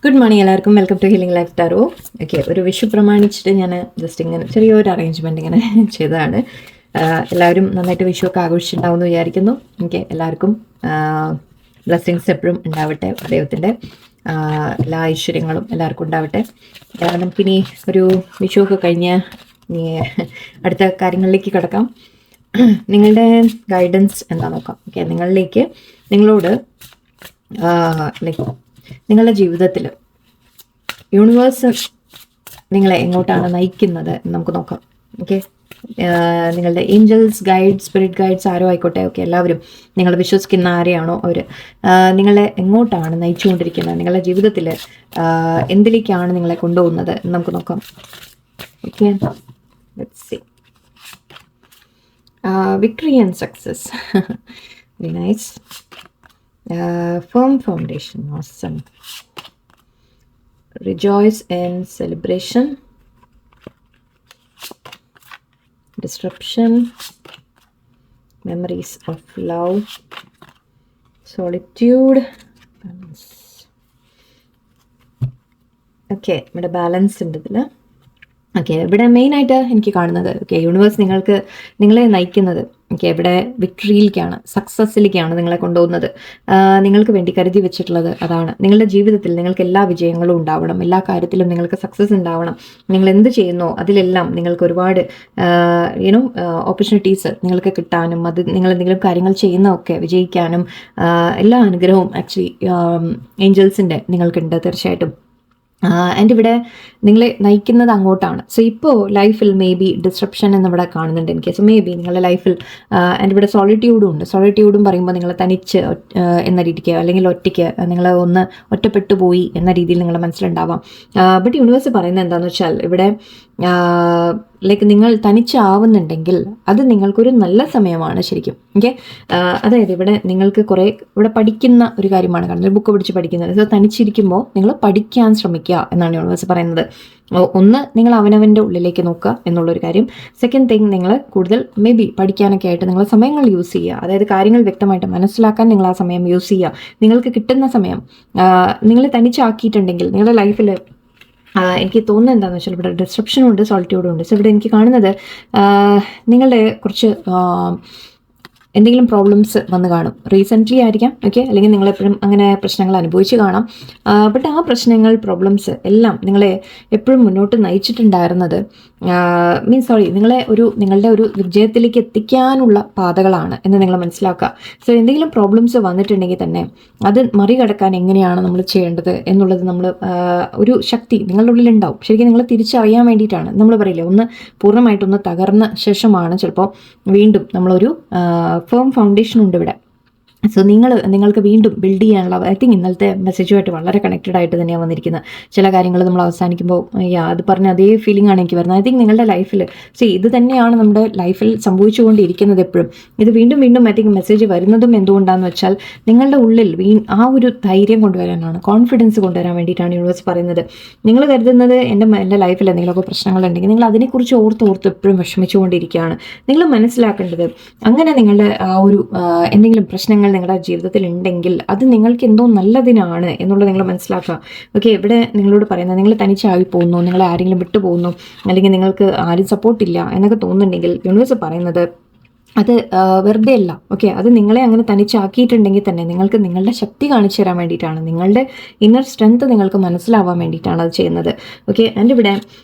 Good morning എല്ലാവർക്കും. Welcome to Healing Life Tarot. Okay, ഒരു വിഷു പ്രമാണിച്ചിട്ട് ഞാൻ ജസ്റ്റ് ഇങ്ങനെ ചെറിയൊരു അറേഞ്ച്മെൻറ്റ് ഇങ്ങനെ ചെയ്തതാണ്. എല്ലാവരും നന്നായിട്ട് വിഷുവൊക്കെ ആഘോഷിച്ചിട്ടുണ്ടാവുമെന്ന് വിചാരിക്കുന്നു. ഓക്കെ, എല്ലാവർക്കും ബ്ലെസ്സിങ്സ് എപ്പോഴും ഉണ്ടാവട്ടെ. ദൈവത്തിൻ്റെ എല്ലാ ഐശ്വര്യങ്ങളും എല്ലാവർക്കും ഉണ്ടാവട്ടെ. നമുക്കിനി ഒരു വിഷുവൊക്കെ കഴിഞ്ഞ് അടുത്ത കാര്യങ്ങളിലേക്ക് കിടക്കാം. നിങ്ങളുടെ ഗൈഡൻസ് എന്താ നോക്കാം. ഓക്കെ, നിങ്ങളോട് ലൈക്ക് നിങ്ങളുടെ ജീവിതത്തിൽ യൂണിവേഴ്സ് നിങ്ങളെ എങ്ങോട്ടാണ് നയിക്കുന്നത് എന്ന് നമുക്ക് നോക്കാം. ഓക്കെ, നിങ്ങളുടെ ഏഞ്ചൽസ്, ഗൈഡ്, സ്പിരിറ്റ് ഗൈഡ്സ് ആരോ ആയിക്കോട്ടെ, ഓക്കെ, എല്ലാവരും നിങ്ങൾ വിശ്വസിക്കുന്ന ആരെയാണോ അവർ നിങ്ങളെ എങ്ങോട്ടാണ് നയിച്ചുകൊണ്ടിരിക്കുന്നത്, നിങ്ങളുടെ ജീവിതത്തിൽ എന്തിലേക്കാണ് നിങ്ങളെ കൊണ്ടുപോകുന്നത് എന്ന് നമുക്ക് നോക്കാം. Okay, let's see. Victory and success, very nice. Firm foundation, awesome. Rejoice in celebration. Disruption. Memories of love. Solitude. Balance. Okay, ഇവിടെ ബാലൻസ് ഉണ്ട് ഇതിൽ. ഓക്കെ, ഇവിടെ മെയിനായിട്ട് എനിക്ക് കാണുന്നത്, ഓക്കെ, യൂണിവേഴ്സ് നിങ്ങളെ നയിക്കുന്നത്, ഓക്കെ, ഇവിടെ വിക്ടറിയിലേക്കാണ്, സക്സസ്സിലേക്കാണ് നിങ്ങളെ കൊണ്ടുപോകുന്നത്. നിങ്ങൾക്ക് വേണ്ടി കരുതി വെച്ചിട്ടുള്ളത് അതാണ്. നിങ്ങളുടെ ജീവിതത്തിൽ നിങ്ങൾക്ക് എല്ലാ വിജയങ്ങളും ഉണ്ടാവണം, എല്ലാ കാര്യത്തിലും നിങ്ങൾക്ക് സക്സസ് ഉണ്ടാവണം. നിങ്ങൾ എന്ത് ചെയ്യുന്നോ അതിലെല്ലാം നിങ്ങൾക്ക് ഒരുപാട് ഓപ്പർച്യൂണിറ്റീസ് നിങ്ങൾക്ക് കിട്ടാനും, അത് നിങ്ങൾ എന്തെങ്കിലും കാര്യങ്ങൾ ചെയ്യുന്നതൊക്കെ വിജയിക്കാനും എല്ലാ അനുഗ്രഹവും ആക്ച്വലി ഏഞ്ചൽസിൻ്റെ നിങ്ങൾക്കുണ്ട് തീർച്ചയായിട്ടും. ആൻഡ് ഇവിടെ നിങ്ങളെ നയിക്കുന്നത് അങ്ങോട്ടാണ്. സോ ഇപ്പോൾ ലൈഫിൽ മേ ബി ഡിസ്ട്രപ്ഷൻ എന്നിവിടെ കാണുന്നുണ്ട് എനിക്ക്. സോ മേ ബി നിങ്ങളുടെ ലൈഫിൽ ആൻഡ് ഇവിടെ സോളിറ്റ്യൂഡും ഉണ്ട്. സോളിറ്റ്യൂഡും പറയുമ്പോൾ നിങ്ങൾ തനിച്ച് എന്ന രീതിക്ക്, അല്ലെങ്കിൽ ഒറ്റയ്ക്ക് നിങ്ങൾ ഒന്ന് ഒറ്റപ്പെട്ടു പോയി എന്ന രീതിയിൽ നിങ്ങളുടെ മനസ്സിലുണ്ടാവാം. ബട്ട് യൂണിവേഴ്സ് പറയുന്നത് എന്താണെന്ന് വെച്ചാൽ ഇവിടെ ലൈക്ക് നിങ്ങൾ തനിച്ചാവുന്നുണ്ടെങ്കിൽ അത് നിങ്ങൾക്കൊരു നല്ല സമയമാണ് ശരിക്കും. ഓക്കെ, അതായത് ഇവിടെ നിങ്ങൾക്ക് ഇവിടെ പഠിക്കുന്ന ഒരു കാര്യമാണ് കാണുന്നത്, ബുക്ക് പിടിച്ച് പഠിക്കുന്നത്. സോ തനിച്ചിരിക്കുമ്പോൾ നിങ്ങൾ പഠിക്കാൻ ശ്രമിക്കുക എന്നാണ് യൂണിവേഴ്സ് പറയുന്നത്. ഒന്ന്, നിങ്ങൾ അവനവൻ്റെ ഉള്ളിലേക്ക് നോക്കുക എന്നുള്ളൊരു കാര്യം. സെക്കൻഡ് തിങ്, നിങ്ങൾ കൂടുതൽ മേ ബി പഠിക്കാനൊക്കെ ആയിട്ട് നിങ്ങൾ സമയങ്ങൾ യൂസ് ചെയ്യുക. അതായത് കാര്യങ്ങൾ വ്യക്തമായിട്ട് മനസ്സിലാക്കാൻ നിങ്ങൾ ആ സമയം യൂസ് ചെയ്യുക. നിങ്ങൾക്ക് കിട്ടുന്ന സമയം നിങ്ങൾ തനിച്ചാക്കിയിട്ടുണ്ടെങ്കിൽ നിങ്ങളുടെ ലൈഫിൽ എനിക്ക് തോന്നുന്നത് എന്താണെന്ന് വെച്ചാൽ ഇവിടെ ഡിസ്ട്രപ്ഷനും ഉണ്ട്, സോളിറ്റ്യൂഡും ഉണ്ട്. സോ ഇവിടെ എനിക്ക് കാണുന്നത് നിങ്ങളുടെ കുറച്ച് എന്തെങ്കിലും പ്രോബ്ലംസ് വന്ന് കാണും. റീസെൻ്റ്ലി ആയിരിക്കാം, ഓക്കെ, അല്ലെങ്കിൽ നിങ്ങളെപ്പോഴും അങ്ങനെ പ്രശ്നങ്ങൾ അനുഭവിച്ച് കാണാം. ബട്ട് ആ പ്രശ്നങ്ങൾ, പ്രോബ്ലംസ് എല്ലാം നിങ്ങളെ എപ്പോഴും മുന്നോട്ട് നയിച്ചിട്ടുണ്ടായിരുന്നത് നിങ്ങളുടെ ഒരു വിജയത്തിലേക്ക് എത്തിക്കാനുള്ള പാതകളാണ് എന്ന് നിങ്ങൾ മനസ്സിലാക്കുക. സോ എന്തെങ്കിലും പ്രോബ്ലംസ് വന്നിട്ടുണ്ടെങ്കിൽ തന്നെ അത് മറികടക്കാൻ എങ്ങനെയാണ് നമ്മൾ ചെയ്യേണ്ടത് എന്നുള്ളത് ഒരു ശക്തി നിങ്ങളുടെ ഉള്ളിലുണ്ടാവും. ശരിക്കും നിങ്ങൾ തിരിച്ചറിയാൻ വേണ്ടിയിട്ടാണ്. നമ്മൾ പറയില്ലേ, ഒന്ന് പൂർണ്ണമായിട്ടൊന്ന് തകർന്ന ശേഷമാണ് ചിലപ്പോൾ വീണ്ടും നമ്മളൊരു ഫേം ഫൗണ്ടേഷൻ ഉണ്ട് ഇവിടെ. സോ നിങ്ങൾക്ക് വീണ്ടും ബിൽഡ് ചെയ്യാനുള്ള, ഐ തിങ്ക് ഇന്നലത്തെ മെസ്സേജുമായിട്ട് വളരെ കണക്റ്റഡ് ആയിട്ട് തന്നെയാണ് വന്നിരിക്കുന്നത്. ചില കാര്യങ്ങൾ നമ്മൾ അവസാനിക്കുമ്പോൾ അത് പറഞ്ഞ അതേ ഫീലിംഗ് ആണ് എനിക്ക് വരുന്നത്. ഐ തിങ്ക് നിങ്ങളുടെ ലൈഫിൽ ഇത് തന്നെയാണ് നമ്മുടെ ലൈഫിൽ സംഭവിച്ചുകൊണ്ടിരിക്കുന്നത് എപ്പോഴും. ഇത് വീണ്ടും ഐ തിങ്ക് മെസ്സേജ് വരുന്നതും എന്തുകൊണ്ടാണെന്ന് വെച്ചാൽ നിങ്ങളുടെ ഉള്ളിൽ ആ ഒരു ധൈര്യം കൊണ്ടുവരാനാണ്, കോൺഫിഡൻസ് കൊണ്ടുവരാൻ വേണ്ടിയിട്ടാണ് യൂണിവേഴ്സ് പറയുന്നത്. നിങ്ങൾ കരുതുന്നത് എൻ്റെ ലൈഫിൽ എന്തെങ്കിലുമൊക്കെ പ്രശ്നങ്ങളുണ്ടെങ്കിൽ നിങ്ങൾ അതിനെക്കുറിച്ച് ഓർത്ത് എപ്പോഴും വിഷമിച്ചുകൊണ്ടിരിക്കുകയാണ്. നിങ്ങൾ മനസ്സിലാക്കേണ്ടത്, അങ്ങനെ നിങ്ങളുടെ ആ ഒരു എന്തെങ്കിലും പ്രശ്നങ്ങൾ നിങ്ങളുടെ ജീവിതത്തിൽ ഉണ്ടെങ്കിൽ അത് നിങ്ങൾക്ക് എന്തോ നല്ലതിനാണ് എന്നുള്ളത് നിങ്ങൾ മനസ്സിലാക്കുക. ഓക്കെ, ഇവിടെ നിങ്ങളോട് പറയുന്നത്, നിങ്ങൾ തനിച്ചായി പോകുന്നു, നിങ്ങളെ ആരെങ്കിലും വിട്ടു പോകുന്നു, അല്ലെങ്കിൽ നിങ്ങൾക്ക് ആരും സപ്പോർട്ടില്ല എന്നൊക്കെ തോന്നുന്നുണ്ടെങ്കിൽ യൂണിവേഴ്സ് പറയുന്നത് അത് വെറുതെ അല്ല. ഓക്കെ, അത് നിങ്ങളെ അങ്ങനെ തനിച്ചാക്കിയിട്ടുണ്ടെങ്കിൽ തന്നെ നിങ്ങൾക്ക് നിങ്ങളുടെ ശക്തി കാണിച്ചു തരാൻ വേണ്ടിയിട്ടാണ്, നിങ്ങളുടെ ഇന്നർ സ്ട്രെങ്ത് നിങ്ങൾക്ക് മനസ്സിലാവാൻ വേണ്ടിയിട്ടാണ് അത് ചെയ്യുന്നത്. ഓക്കെ, ആൻഡ് ഇവിടെ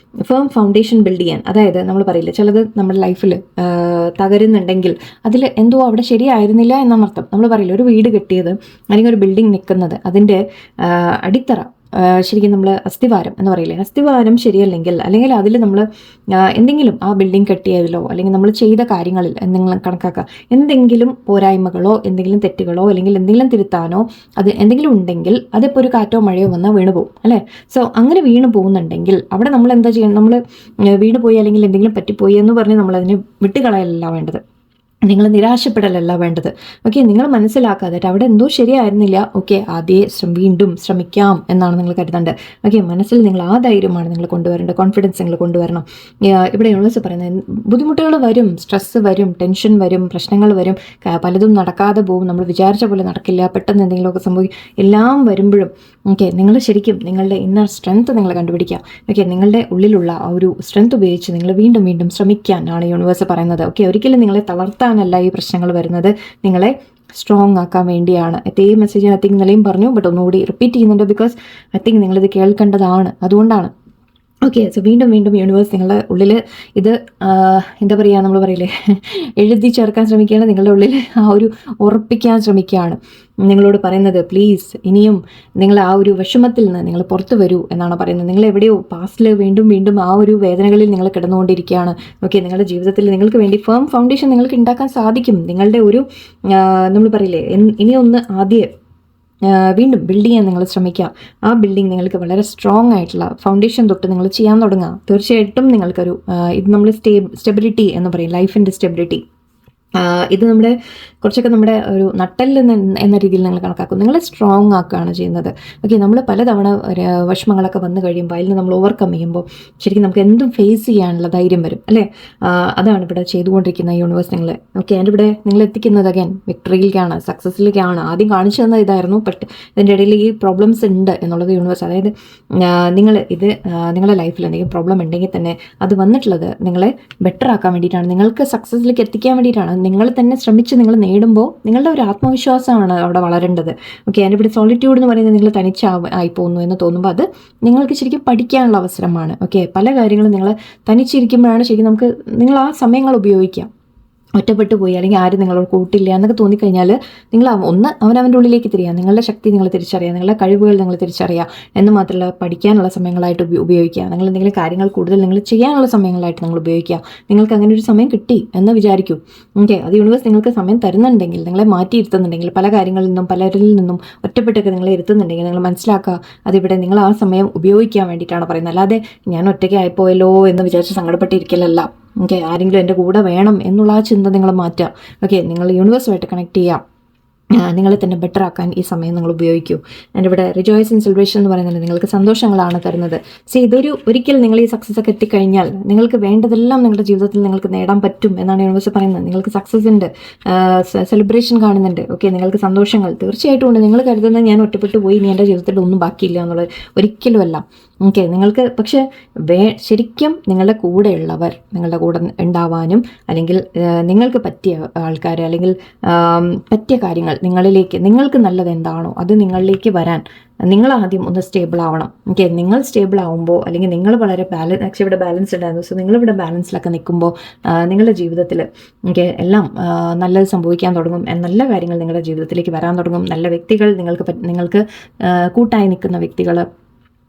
ഫേം ഫൗണ്ടേഷൻ ബിൽഡ് ചെയ്യാൻ, അതായത് നമ്മൾ പറയില്ല, ചിലത് നമ്മുടെ ലൈഫിൽ തകരുന്നുണ്ടെങ്കിൽ അതിൽ എന്തോ അവിടെ ശരിയായിരുന്നില്ല എന്നർത്ഥം. നമ്മൾ പറയില്ല, ഒരു വീട് കെട്ടിയത് അല്ലെങ്കിൽ ഒരു ബിൽഡിംഗ് നിൽക്കുന്നത് അതിൻ്റെ അടിത്തറ ശരിക്കും നമ്മൾ അസ്ഥിവാരം എന്ന് പറയില്ലേ, അസ്ഥിവാരം അല്ലെങ്കിൽ അതിൽ നമ്മൾ എന്തെങ്കിലും ആ ബിൽഡിംഗ് കെട്ടിയതിലോ അല്ലെങ്കിൽ നമ്മൾ ചെയ്ത കാര്യങ്ങളിൽ എന്തെങ്കിലും കണക്കാക്കുക, എന്തെങ്കിലും പോരായ്മകളോ എന്തെങ്കിലും തെറ്റുകളോ അല്ലെങ്കിൽ എന്തെങ്കിലും തിരുത്താനോ അത് എന്തെങ്കിലും ഉണ്ടെങ്കിൽ അതിപ്പോൾ ഒരു കാറ്റോ മഴയോ വന്നാൽ വീണ് പോകും അല്ലേ. സോ അങ്ങനെ വീണ് പോകുന്നുണ്ടെങ്കിൽ അവിടെ നമ്മൾ എന്താ ചെയ്യണം, നമ്മൾ വീണ് പോയി അല്ലെങ്കിൽ എന്തെങ്കിലും പറ്റിപ്പോയി എന്ന് പറഞ്ഞ് നമ്മളതിനെ വിട്ടുകളയല്ല വേണ്ടത്. നിങ്ങൾ നിരാശപ്പെടലല്ല വേണ്ടത്. ഓക്കെ, നിങ്ങൾ മനസ്സിലാക്കാതെ അവിടെ എന്തോ ശരിയായിരുന്നില്ല, ഓക്കെ വീണ്ടും ശ്രമിക്കാം എന്നാണ് നിങ്ങൾ കരുതേണ്ടത്. ഓക്കെ, മനസ്സിൽ നിങ്ങൾ ആ ധൈര്യമാണ് നിങ്ങൾ കൊണ്ടുവരേണ്ടത്, കോൺഫിഡൻസ് നിങ്ങൾ കൊണ്ടുവരണം. ഇവിടെ യൂണിവേഴ്സ് പറയുന്നത് ബുദ്ധിമുട്ടുകൾ വരും, സ്ട്രെസ്സ് വരും, ടെൻഷൻ വരും, പ്രശ്നങ്ങൾ വരും, പലതും നടക്കാതെ പോകും, നമ്മൾ വിചാരിച്ച പോലെ നടക്കില്ല, പെട്ടെന്ന് എന്തെങ്കിലുമൊക്കെ സംഭവിക്കും. എല്ലാം വരുമ്പോഴും ഓക്കെ, നിങ്ങൾ ശരിക്കും നിങ്ങളുടെ ഇന്നർ സ്ട്രെങ്ത് നിങ്ങൾ കണ്ടുപിടിക്കുക. ഓക്കെ, നിങ്ങളുടെ ഉള്ളിലുള്ള ആ ഒരു സ്ട്രെങ്ത് ഉപയോഗിച്ച് നിങ്ങൾ വീണ്ടും വീണ്ടും ശ്രമിക്കാനാണ് യൂണിവേഴ്സ് പറയുന്നത്. ഓക്കെ, ഒരിക്കലും നിങ്ങളെ തളർത്താനല്ല ഈ പ്രശ്നങ്ങൾ വരുന്നത്, നിങ്ങളെ സ്ട്രോങ് ആക്കാൻ വേണ്ടിയാണ്. ഇതേ മെസ്സേജ് ഐ തിങ്ക് ഇന്നലെയും പറഞ്ഞു, ബട്ട് ഒന്നുകൂടി റിപ്പീറ്റ് ചെയ്യുന്നുണ്ട്, ബിക്കോസ് ഐ തിങ്ക് നിങ്ങളിത് കേൾക്കേണ്ടതാണ്, അതുകൊണ്ടാണ്. ഓക്കെ, സോ വീണ്ടും വീണ്ടും യൂണിവേഴ്സ് നിങ്ങളുടെ ഉള്ളിൽ ഇത് എന്താ പറയുക, നമ്മൾ പറയില്ലേ, എഴുതി ചേർക്കാൻ ശ്രമിക്കുകയാണ്, നിങ്ങളുടെ ഉള്ളിൽ ആ ഒരു ഉറപ്പിക്കാൻ ശ്രമിക്കുകയാണ്. നിങ്ങളോട് പറയുന്നത് പ്ലീസ് ഇനിയും നിങ്ങൾ ആ ഒരു വിഷമത്തിൽ നിന്ന് നിങ്ങൾ പുറത്തു വരൂ എന്നാണ് പറയുന്നത്. നിങ്ങൾ എവിടെയോ പാസ്റ്റിൽ വീണ്ടും വീണ്ടും ആ ഒരു വേദനകളിൽ നിങ്ങൾ കിടന്നുകൊണ്ടിരിക്കുകയാണ്. ഓക്കെ, നിങ്ങളുടെ ജീവിതത്തിൽ നിങ്ങൾക്ക് വേണ്ടി ഫേം ഫൗണ്ടേഷൻ നിങ്ങൾക്ക് ഉണ്ടാക്കാൻ സാധിക്കും. നിങ്ങളുടെ ഒരു നമ്മൾ പറയില്ലേ, ഇനിയൊന്ന് ആദ്യം വീണ്ടും ബിൽഡ് ചെയ്യാൻ നിങ്ങൾ ശ്രമിക്കുക. ആ ബിൽഡിംഗ് നിങ്ങൾക്ക് വളരെ സ്ട്രോങ് ആയിട്ടുള്ള ഫൗണ്ടേഷൻ തൊട്ട് നിങ്ങൾ ചെയ്യാൻ തുടങ്ങുക. തീർച്ചയായിട്ടും നിങ്ങൾക്കൊരു ഇത് നമ്മൾ സ്റ്റെബിലിറ്റി എന്ന് പറയും, ലൈഫിൻ്റെ സ്റ്റെബിലിറ്റി. ഇത് നമ്മുടെ കുറച്ചൊക്കെ നമ്മുടെ ഒരു നട്ടല് എന്ന രീതിയിൽ നിങ്ങൾ കണക്കാക്കും. നിങ്ങളെ സ്ട്രോങ് ആക്കുകയാണ് ചെയ്യുന്നത്. ഓക്കെ, നമ്മൾ പലതവണ വിഷമങ്ങളൊക്കെ വന്നു കഴിയുമ്പോൾ അതിൽ നമ്മൾ ഓവർകം ചെയ്യുമ്പോൾ ശരിക്കും നമുക്ക് എന്തും ഫേസ് ചെയ്യാനുള്ള ധൈര്യം വരും, അല്ലേ? അതാണ് ഇവിടെ ചെയ്തുകൊണ്ടിരിക്കുന്ന യൂണിവേഴ്സ് നിങ്ങളെ. ഓക്കെ, അതിൻ്റെ ഇവിടെ നിങ്ങൾ എത്തിക്കുന്നത് അഗൈൻ വിക്ടറിയിലേക്കാണ്, സക്സസ്സിലേക്കാണ്. ആദ്യം കാണിച്ചു തന്നത് ഇതായിരുന്നു, ബട്ട് ഇതിൻ്റെ ഇടയിൽ ഈ പ്രോബ്ലംസ് ഉണ്ട് എന്നുള്ളത് യൂണിവേഴ്സ്, അതായത് നിങ്ങളുടെ ലൈഫിൽ എന്തെങ്കിലും പ്രോബ്ലം ഉണ്ടെങ്കിൽ തന്നെ അത് വന്നിട്ടുള്ളത് നിങ്ങളെ ബെറ്റർ ആക്കാൻ വേണ്ടിയിട്ടാണ്, നിങ്ങൾക്ക് സക്സസ്സിലേക്ക് എത്തിക്കാൻ വേണ്ടിയിട്ടാണ്. നിങ്ങൾ തന്നെ ശ്രമിച്ച് നിങ്ങൾ നേടുമ്പോൾ നിങ്ങളുടെ ഒരു ആത്മവിശ്വാസമാണ് അവിടെ വളരേണ്ടത്. ഓക്കെ, അതിൻ്റെ ഇവിടെ സോളിറ്റ്യൂഡ് എന്ന് പറയുന്നത് നിങ്ങൾ തനിച്ചായി പോകുന്നു എന്ന് തോന്നുമ്പോൾ അത് നിങ്ങൾക്ക് ശരിക്കും പഠിക്കാനുള്ള അവസരമാണ്. ഓക്കെ, പല കാര്യങ്ങളും നിങ്ങൾ തനിച്ചിരിക്കുമ്പോഴാണ് ശരിക്കും നിങ്ങൾ ആ സമയങ്ങൾ ഉപയോഗിക്കാം. ഒറ്റപ്പെട്ടു പോയി അല്ലെങ്കിൽ ആരും നിങ്ങളോട് കൂട്ടില്ല എന്നൊക്കെ തോന്നിക്കഴിഞ്ഞാൽ നിങ്ങൾ അവനവൻ്റെ ഉള്ളിലേക്ക് തിരിയുക, നിങ്ങളുടെ ശക്തി നിങ്ങൾ തിരിച്ചറിയുക, നിങ്ങളുടെ കഴിവുകൾ നിങ്ങൾ തിരിച്ചറിയുക. എന്ന് മാത്രമല്ല പഠിക്കാനുള്ള സമയങ്ങളായിട്ട് ഉപയോഗിക്കുക. നിങ്ങൾ എന്തെങ്കിലും കാര്യങ്ങൾ കൂടുതൽ നിങ്ങൾ ചെയ്യാനുള്ള സമയങ്ങളായിട്ട് നിങ്ങൾ ഉപയോഗിക്കുക. നിങ്ങൾക്ക് അങ്ങനെ ഒരു സമയം കിട്ടി എന്ന് വിചാരിക്കൂ. ഓക്കെ, അത് യൂണിവേഴ്സ് നിങ്ങൾക്ക് സമയം തരുന്നുണ്ടെങ്കിൽ, നിങ്ങളെ മാറ്റിയിരുത്തുന്നുണ്ടെങ്കിൽ, പല കാര്യങ്ങളിൽ നിന്നും പലരിൽ നിന്നും ഒറ്റപ്പെട്ടൊക്കെ നിങ്ങളെ ഇരുത്തുന്നുണ്ടെങ്കിൽ നിങ്ങൾ മനസ്സിലാക്കുക, അതിവിടെ നിങ്ങൾ ആ സമയം ഉപയോഗിക്കാൻ വേണ്ടിയിട്ടാണ് പറയുന്നത്. അല്ലാതെ ഞാൻ ഒറ്റയ്ക്ക് ആയിപ്പോയല്ലോ എന്ന് വിചാരിച്ച് സങ്കടപ്പെട്ടിരിക്കലല്ല. ഓക്കെ, ആരെങ്കിലും എൻ്റെ കൂടെ വേണം എന്നുള്ള ആ ചിന്ത നിങ്ങൾ മാറ്റുക. ഓക്കെ, നിങ്ങൾ യൂണിവേഴ്സുമായിട്ട് കണക്ട് ചെയ്യുക. നിങ്ങളെ തന്നെ ബെറ്റർ ആക്കാൻ ഈ സമയം നിങ്ങൾ ഉപയോഗിക്കൂ. എൻ്റെ ഇവിടെ റിജോയ്സ് ഇൻ സെലിബ്രേഷൻ എന്ന് പറയുന്നത് നിങ്ങൾക്ക് സന്തോഷങ്ങളാണ് തരുന്നത്. സോ ഒരിക്കൽ നിങ്ങൾ ഈ സക്സസ് ഒക്കെ എത്തിക്കഴിഞ്ഞാൽ നിങ്ങൾക്ക് വേണ്ടതെല്ലാം നിങ്ങളുടെ ജീവിതത്തിൽ നിങ്ങൾക്ക് നേടാൻ പറ്റും എന്നാണ് യൂണിവേഴ്സ് പറയുന്നത്. നിങ്ങൾക്ക് സക്സസ് ഉണ്ട്, സെലിബ്രേഷൻ കാണുന്നുണ്ട്. ഓക്കെ, നിങ്ങൾക്ക് സന്തോഷങ്ങൾ തീർച്ചയായിട്ടും ഉണ്ട്. നിങ്ങൾ കരുതുന്നത് ഞാൻ ഒറ്റപ്പെട്ടു പോയി, ഇനി എൻ്റെ ജീവിതത്തിൽ ഒന്നും ബാക്കിയില്ല എന്നുള്ളത് ഒരിക്കലുമല്ല. ഓക്കെ, നിങ്ങൾക്ക് പക്ഷെ ശരിക്കും നിങ്ങളുടെ കൂടെയുള്ളവർ നിങ്ങളുടെ കൂടെ ഉണ്ടാവാനും അല്ലെങ്കിൽ നിങ്ങൾക്ക് പറ്റിയ ആൾക്കാർ അല്ലെങ്കിൽ പറ്റിയ കാര്യങ്ങൾ നിങ്ങൾക്ക് നല്ലത് എന്താണോ അത് നിങ്ങളിലേക്ക് വരാൻ നിങ്ങൾ ആദ്യം ഒന്ന് സ്റ്റേബിൾ ആവണം. ഓക്കെ, നിങ്ങൾ സ്റ്റേബിൾ ആവുമ്പോൾ അല്ലെങ്കിൽ നിങ്ങൾ വളരെ ആക്ച്വലി ഇവിടെ ബാലൻസ് ഉണ്ടായിരുന്നു. സോ നിങ്ങളിവിടെ ബാലൻസിലൊക്കെ നിൽക്കുമ്പോൾ നിങ്ങളുടെ ജീവിതത്തിൽ ഓക്കെ എല്ലാം നല്ലത് സംഭവിക്കാൻ തുടങ്ങും. നല്ല കാര്യങ്ങൾ നിങ്ങളുടെ ജീവിതത്തിലേക്ക് വരാൻ തുടങ്ങും. നല്ല വ്യക്തികൾ നിങ്ങൾക്ക് കൂട്ടായി നിൽക്കുന്ന വ്യക്തികൾ,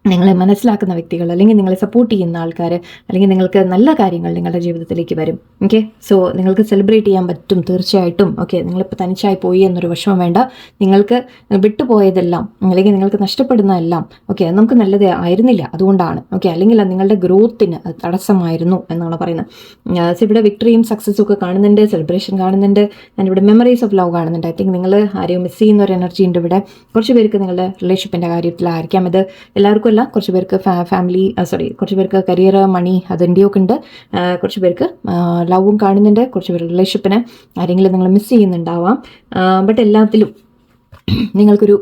നിങ്ങളെ മനസ്സിലാക്കുന്ന വ്യക്തികൾ, അല്ലെങ്കിൽ നിങ്ങളെ സപ്പോർട്ട് ചെയ്യുന്ന ആൾക്കാർ, അല്ലെങ്കിൽ നിങ്ങൾക്ക് നല്ല കാര്യങ്ങൾ നിങ്ങളുടെ ജീവിതത്തിലേക്ക് വരും. ഓക്കെ, സോ നിങ്ങൾക്ക് സെലിബ്രേറ്റ് ചെയ്യാൻ പറ്റും തീർച്ചയായിട്ടും. ഓക്കെ, നിങ്ങളിപ്പോൾ തനിച്ചായി പോയി എന്നൊരു വിഷമം വേണ്ട. നിങ്ങൾക്ക് വിട്ടുപോയതെല്ലാം അല്ലെങ്കിൽ നിങ്ങൾക്ക് നഷ്ടപ്പെടുന്നതെല്ലാം ഓക്കെ നമുക്ക് നല്ലത് ആയിരുന്നില്ല, അതുകൊണ്ടാണ്. ഓക്കെ, അല്ലെങ്കിൽ നിങ്ങളുടെ ഗ്രോത്തിന് തടസ്സമായിരുന്നു എന്നാണ് പറയുന്നത്. സോ ഇവിടെ വിക്ടറിയും സക്സസ്സും ഒക്കെ കാണുന്നുണ്ട്, സെലിബ്രേഷൻ കാണുന്നുണ്ട്, ആൻഡ് ഇവിടെ മെമ്മറീസ് ഓഫ് ലവ് കാണുന്നുണ്ട്. ഐ തിങ്ക് നിങ്ങൾ ആരെയും മിസ് ചെയ്യുന്ന ഒരു എനർജി ഉണ്ട് ഇവിടെ. കുറച്ച് പേർക്ക് നിങ്ങളുടെ റിലേഷൻഷിപ്പിൻ്റെ കാര്യത്തിലായിരിക്കാം ഇത്, എല്ലാവർക്കും അല്ല. കുറച്ച് പേർക്ക് കുറച്ച് പേർക്ക് കരിയർ, മണി അതിൻ്റെയൊക്കെ ഉണ്ട്. കുറച്ച് പേർക്ക് ലവും കാണുന്നുണ്ട്, കുറച്ച് പേര് റിലേഷൻഷിപ്പിന് ആരെങ്കിലും നിങ്ങൾ മിസ് ചെയ്യുന്നുണ്ടാവാം. ബട്ട് എല്ലാത്തിലും നിങ്ങൾക്കൊരു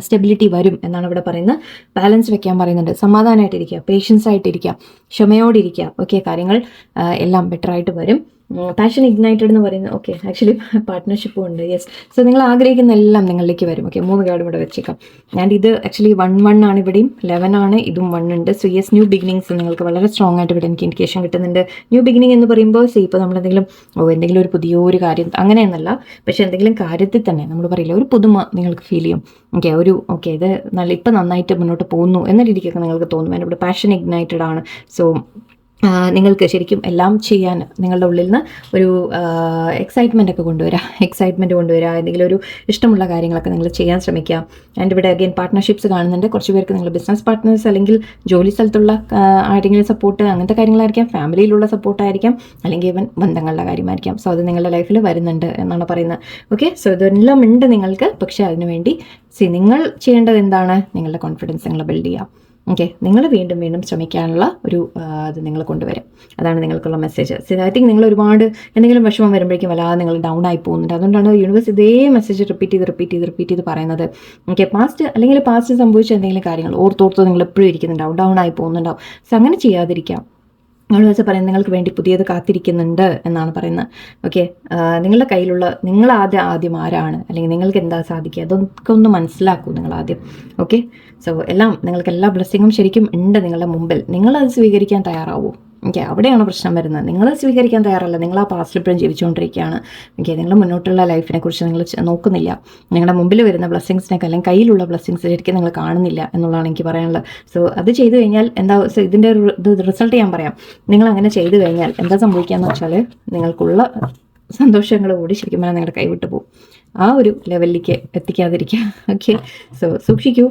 സ്റ്റെബിലിറ്റി വരും എന്നാണ് ഇവിടെ പറയുന്നത്. ബാലൻസ് വെക്കാൻ പറയുന്നുണ്ട്. സമാധാനമായിട്ടിരിക്കുക, പേഷ്യൻസ് ആയിട്ടിരിക്കുക, ക്ഷമയോടിരിക്കുക. ഓക്കെ, കാര്യങ്ങൾ എല്ലാം ബെറ്ററായിട്ട് വരും. പാഷൻ ഇഗ്നൈറ്റഡ് എന്ന് പറയുന്നത് ഓക്കെ ആക്ച്വലി പാർട്ട്ണർഷിപ്പും ഉണ്ട്. യെസ്, സോ നിങ്ങൾ ആഗ്രഹിക്കുന്ന എല്ലാം നിങ്ങളിലേക്ക് വരും. ഓക്കെ, 3 കാർഡും ഇവിടെ വെച്ചേക്കാം. ആൻഡ് ഇത് ആക്ച്വലി 1 ആണ്, ഇവിടെയും 11 ആണ്, ഇതും 1 ഉണ്ട്. സോ യെസ്, ന്യൂ ബിഗിനിങ്സ് നിങ്ങൾക്ക് വളരെ സ്ട്രോങ് ആയിട്ട് ഇവിടെ എനിക്ക് ഇൻഡിക്കേഷൻ കിട്ടുന്നുണ്ട്. ന്യൂ ബിഗിനിങ് എന്ന് പറയുമ്പോൾ ഇപ്പോൾ നമ്മൾ എന്തെങ്കിലും ഒരു പുതിയൊരു കാര്യം അങ്ങനെയെന്നല്ല, പക്ഷേ എന്തെങ്കിലും കാര്യത്തിൽ തന്നെ നമ്മൾ പറയില്ല ഒരു പുതുമ നിങ്ങൾക്ക് ഫീൽ ചെയ്യും. ഓക്കെ ഇത് ഇപ്പം നന്നായിട്ട് മുന്നോട്ട് പോകുന്നു എന്ന രീതിക്കൊക്കെ നിങ്ങൾക്ക് തോന്നും. ആൻഡ് ഇവിടെ പാഷൻ ഇഗ്നൈറ്റഡ് ആണ്. സോ നിങ്ങൾക്ക് ശരിക്കും എല്ലാം ചെയ്യാൻ നിങ്ങളുടെ ഉള്ളിൽ നിന്ന് ഒരു എക്സൈറ്റ്മെൻ്റ് ഒക്കെ കൊണ്ടുവരിക, എന്തെങ്കിലും ഒരു ഇഷ്ടമുള്ള കാര്യങ്ങളൊക്കെ നിങ്ങൾ ചെയ്യാൻ ശ്രമിക്കുക. ആൻഡ് ഇവിടെ അഗെയിൻ പാർട്ട്ണർഷിപ്സ് കാണുന്നുണ്ട്. കുറച്ച് പേർക്ക് നിങ്ങൾ ബിസിനസ് പാർട്ട്നേഴ്സ് അല്ലെങ്കിൽ ജോലി സ്ഥലത്തുള്ള ആരെങ്കിലും സപ്പോർട്ട്, അങ്ങനത്തെ കാര്യങ്ങളായിരിക്കാം, ഫാമിലിയിലുള്ള സപ്പോർട്ടായിരിക്കാം, അല്ലെങ്കിൽ ഇവൻ ബന്ധങ്ങളുടെ കാര്യമായിരിക്കാം. സോ അത് നിങ്ങളുടെ ലൈഫിൽ വരുന്നുണ്ട് എന്നാണ് പറയുന്നത്. ഓക്കെ, സോ ഇതെല്ലാം ഉണ്ട് നിങ്ങൾക്ക്. പക്ഷേ അതിനുവേണ്ടി നിങ്ങൾ ചെയ്യേണ്ടത് എന്താണ്? നിങ്ങളുടെ കോൺഫിഡൻസ് നിങ്ങൾ ബിൽഡ് ചെയ്യുക. ഓക്കെ, നിങ്ങൾ വീണ്ടും വീണ്ടും ശ്രമിക്കാനുള്ള ഒരു ഇത് നിങ്ങൾ കൊണ്ടുവരും. അതാണ് നിങ്ങൾക്കുള്ള മെസ്സേജ്. ഐ തിങ്ക് നിങ്ങൾ ഒരുപാട് എന്തെങ്കിലും വിഷമം വരുമ്പോഴേക്കും വല്ലാതെ നിങ്ങൾ ഡൗൺ ആയി പോകുന്നുണ്ട്. അതുകൊണ്ടാണ് യൂണിവേഴ്സ് ഇതേ മെസ്സേജ് റിപ്പീറ്റ് ചെയ്ത് പറയുന്നത്. ഓക്കെ, പാസ്റ്റ് സംഭവിച്ച എന്തെങ്കിലും കാര്യങ്ങൾ ഓർത്തോർത്ത് നിങ്ങൾ എപ്പോഴും ഇരിക്കുന്നുണ്ടാവും, ഡൗൺ ആയി പോകുന്നുണ്ടാവും. സോ അങ്ങനെ ചെയ്യാതിരിക്കാം. യൂണിവേഴ്സ് പറയുന്നത് നിങ്ങൾക്ക് വേണ്ടി പുതിയത് കാത്തിരിക്കുന്നുണ്ട് എന്നാണ് പറയുന്നത്. ഓക്കെ, നിങ്ങളുടെ കയ്യിലുള്ള നിങ്ങൾ ആദ്യം ആരാണ്, അല്ലെങ്കിൽ നിങ്ങൾക്ക് എന്താ സാധിക്കുക, അതൊക്കെ ഒന്ന് മനസ്സിലാക്കൂ നിങ്ങൾ ആദ്യം. ഓക്കെ, സോ നിങ്ങൾക്ക് എല്ലാ ബ്ലെസ്സിങ്ങും ശരിക്കും ഉണ്ട് നിങ്ങളുടെ മുമ്പിൽ. നിങ്ങളത് സ്വീകരിക്കാൻ തയ്യാറാവൂ. ഓക്കെ, അവിടെയാണ് പ്രശ്നം വരുന്നത്. നിങ്ങൾ സ്വീകരിക്കാൻ തയ്യാറല്ല. നിങ്ങൾ ആ പാസ്റ്റിൽ ഇപ്പോഴും ജീവിച്ചുകൊണ്ടിരിക്കുകയാണ്. ഓക്കെ, നിങ്ങൾ മുന്നോട്ടുള്ള ലൈഫിനെ കുറിച്ച് നിങ്ങൾ നോക്കുന്നില്ല. നിങ്ങളുടെ മുമ്പിൽ വരുന്ന ബ്ലെസ്സിങ്സിനൊക്കെ അല്ലെങ്കിൽ കയ്യിലുള്ള ബ്ലെസ്സിങ്സ് ശരിക്കും നിങ്ങൾ കാണുന്നില്ല എന്നുള്ളതാണ് എനിക്ക് പറയാനുള്ളത്. സോ അത് ചെയ്തു കഴിഞ്ഞാൽ എന്താ, ഇതിൻ്റെ റിസൾട്ട് ഞാൻ പറയാം. നിങ്ങൾ അങ്ങനെ ചെയ്തു കഴിഞ്ഞാൽ എന്താ സംഭവിക്കുകയെന്ന് വെച്ചാൽ നിങ്ങൾക്കുള്ള സന്തോഷങ്ങൾ കൂടി ശരിക്കും പറഞ്ഞാൽ നിങ്ങളുടെ കൈവിട്ട് പോകും. ആ ഒരു ലെവലിലേക്ക് എത്തിക്കാതിരിക്കുക. ഓക്കെ, സോ സൂക്ഷിക്കൂ.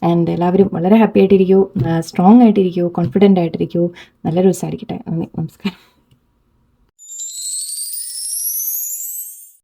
ആൻഡ് എല്ലാവരും വളരെ ഹാപ്പി ആയിട്ടിരിക്കൂ, സ്ട്രോങ് ആയിട്ടിരിക്കൂ, കോൺഫിഡൻ്റ് ആയിട്ടിരിക്കൂ. നല്ലൊരു ദിവസമായിരിക്കട്ടെ. നന്ദി, നമസ്കാരം.